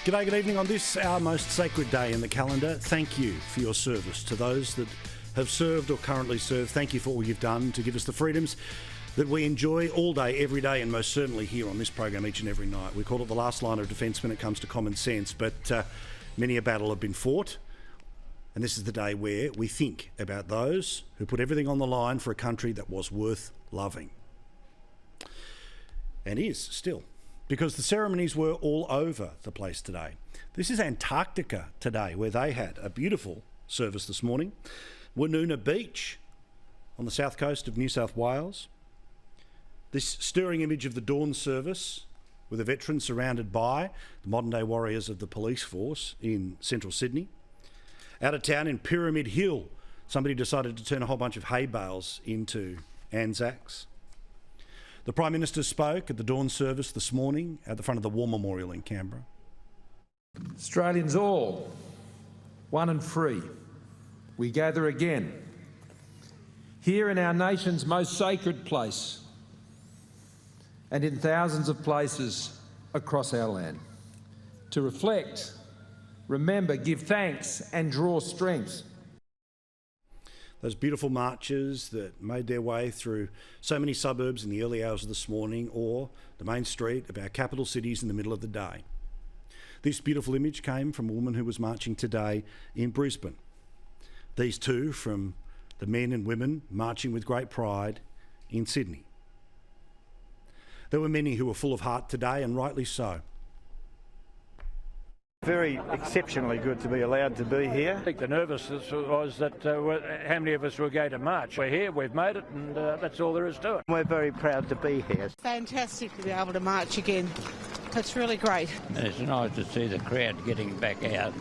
G'day, good evening on this, our most sacred day in the calendar. Thank you for your service. To those that have served or currently serve, thank you for all you've done to give us the freedoms that we enjoy all day, every day, and most certainly here on this program each and every night. We call it the last line of defence when it comes to common sense, but many a battle have been fought, and this is the day where we think about those who put everything on the line for a country that was worth loving. And is still. Because the ceremonies were all over the place today. This is Antarctica today, where they had a beautiful service this morning. Woonona Beach on the south coast of New South Wales. This stirring image of the dawn service with a veteran surrounded by the modern-day warriors of the police force in central Sydney. Out of town in Pyramid Hill, somebody decided to turn a whole bunch of hay bales into Anzacs. The Prime Minister spoke at the dawn service this morning at the front of the War Memorial in Canberra. Australians all, one and free, we gather again, here in our nation's most sacred place and in thousands of places across our land, to reflect, remember, give thanks and draw strength. Those beautiful marches that made their way through so many suburbs in the early hours of this morning, or the main street of our capital cities in the middle of the day. This beautiful image came from a woman who was marching today in Brisbane. These two from the men and women marching with great pride in Sydney. There were many who were full of heart today, and rightly so. Very exceptionally good to be allowed to be here. I think the nervousness was that how many of us were going to march. We're here, we've made it, and that's all there is to it. We're very proud to be here. Fantastic to be able to march again. It's really great. It's nice to see the crowd getting back out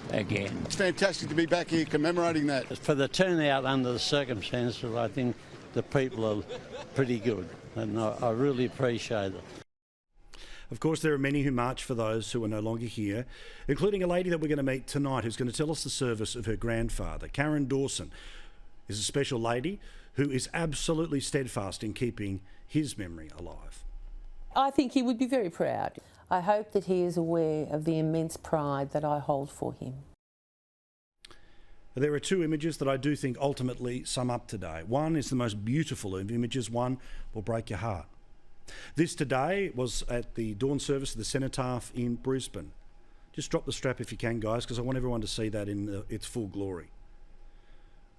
again. It's fantastic to be back here commemorating that. For the turnout under the circumstances, I think the people are pretty good, and I really appreciate it. Of course, there are many who march for those who are no longer here, including a lady that we're going to meet tonight who's going to tell us the service of her grandfather. Karen Dawson is a special lady who is absolutely steadfast in keeping his memory alive. I think he would be very proud. I hope that he is aware of the immense pride that I hold for him. There are two images that I do think ultimately sum up today. One is the most beautiful of images, one will break your heart. This today was at the dawn service of the Cenotaph in Brisbane. Just drop the strap if you can, guys, because I want everyone to see that in its full glory.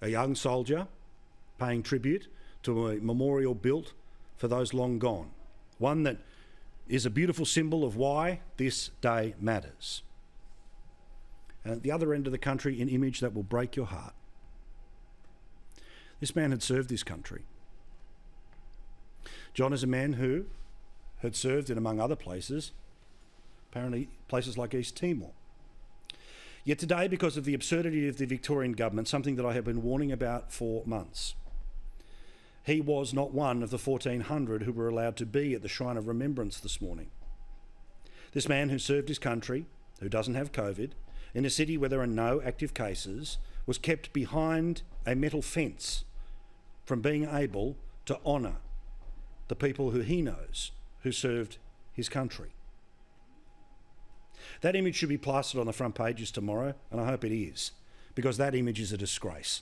A young soldier paying tribute to a memorial built for those long gone. One that is a beautiful symbol of why this day matters. And at the other end of the country, an image that will break your heart. This man had served this country. John is a man who had served in, among other places, apparently places like East Timor. Yet today, because of the absurdity of the Victorian government, something that I have been warning about for months, he was not one of the 1,400 who were allowed to be at the Shrine of Remembrance this morning. This man who served his country, who doesn't have COVID, in a city where there are no active cases, was kept behind a metal fence from being able to honour the people who he knows who served his country. That image should be plastered on the front pages tomorrow, and I hope it is, because that image is a disgrace.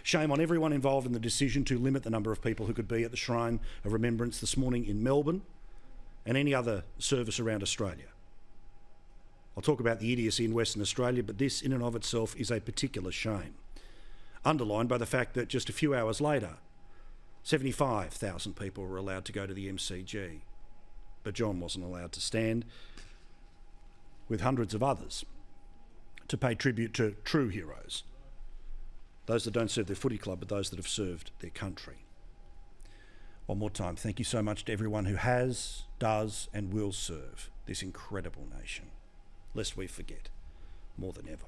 Shame on everyone involved in the decision to limit the number of people who could be at the Shrine of Remembrance this morning in Melbourne and any other service around Australia. I'll talk about the idiocy in Western Australia, but this in and of itself is a particular shame, underlined by the fact that just a few hours later, 75,000 people were allowed to go to the MCG, but John wasn't allowed to stand with hundreds of others to pay tribute to true heroes, those that don't serve their footy club, but those that have served their country. One more time, thank you so much to everyone who has, does and will serve this incredible nation, lest we forget more than ever.